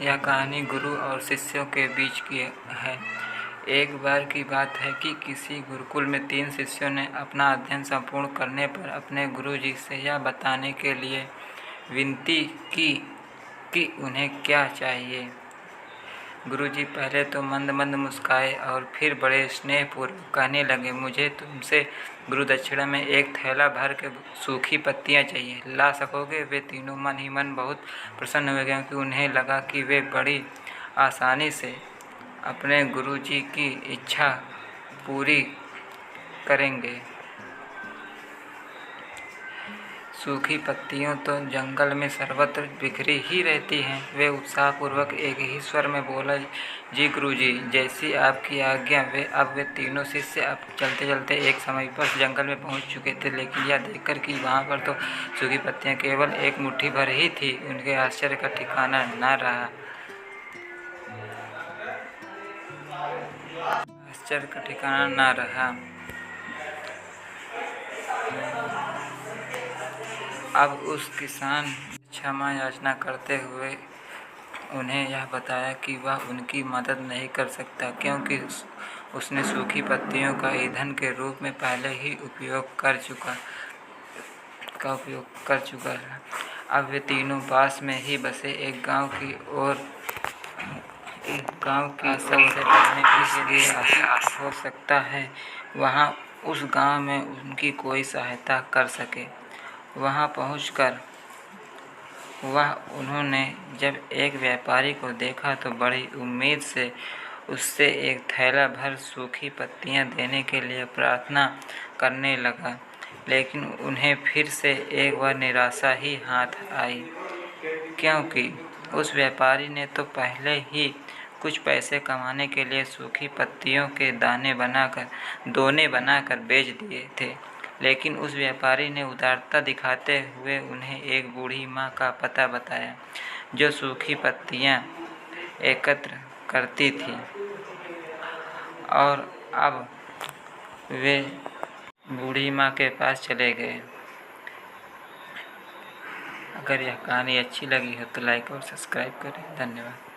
यह कहानी गुरु और शिष्यों के बीच की है। एक बार की बात है कि किसी गुरुकुल में 3 शिष्यों ने अपना अध्ययन संपूर्ण करने पर अपने गुरुजी से यह बताने के लिए विनती की कि उन्हें क्या चाहिए। गुरुजी पहले तो मंद मंद मुस्काए और फिर बड़े स्नेहपूर्वक कहने लगे, मुझे तुमसे गुरु दक्षिणा में एक थैला भर के सूखी पत्तियां चाहिए, ला सकोगे? वे तीनों मन ही मन बहुत प्रसन्न हुए क्योंकि उन्हें लगा कि वे बड़ी आसानी से अपने गुरुजी की इच्छा पूरी करेंगे। सूखी पत्तियां तो जंगल में सर्वत्र बिखरी ही रहती हैं। वे उत्साहपूर्वक एक ही स्वर में बोला, जी गुरुजी, जैसी आपकी आज्ञा। वे तीनों शिष्य अब चलते चलते एक समय पर जंगल में पहुंच चुके थे, लेकिन यह देखकर कि वहां पर तो सूखी पत्तियां केवल एक मुट्ठी भर ही थी, उनके आश्चर्य का ठिकाना न रहा। अब उस किसान क्षमा याचना करते हुए उन्हें यह बताया कि वह उनकी मदद नहीं कर सकता, क्योंकि उसने सूखी पत्तियों का ईंधन के रूप में पहले ही उपयोग कर चुका है। अब वे तीनों पास में ही बसे एक गांव की ओर सबसे पहले इसलिए हो सकता है वहां उस गांव में उनकी कोई सहायता कर सके। वहां पहुंचकर उन्होंने जब एक व्यापारी को देखा तो बड़ी उम्मीद से उससे एक थैला भर सूखी पत्तियां देने के लिए प्रार्थना करने लगा, लेकिन उन्हें फिर से एक बार निराशा ही हाथ आई, क्योंकि उस व्यापारी ने तो पहले ही कुछ पैसे कमाने के लिए सूखी पत्तियों के दोने बनाकर बेच दिए थे। लेकिन उस व्यापारी ने उदारता दिखाते हुए उन्हें एक बूढ़ी माँ का पता बताया, जो सूखी पत्तियाँ एकत्र करती थी, और अब वे बूढ़ी माँ के पास चले गए। अगर यह कहानी अच्छी लगी हो तो लाइक और सब्सक्राइब करें। धन्यवाद।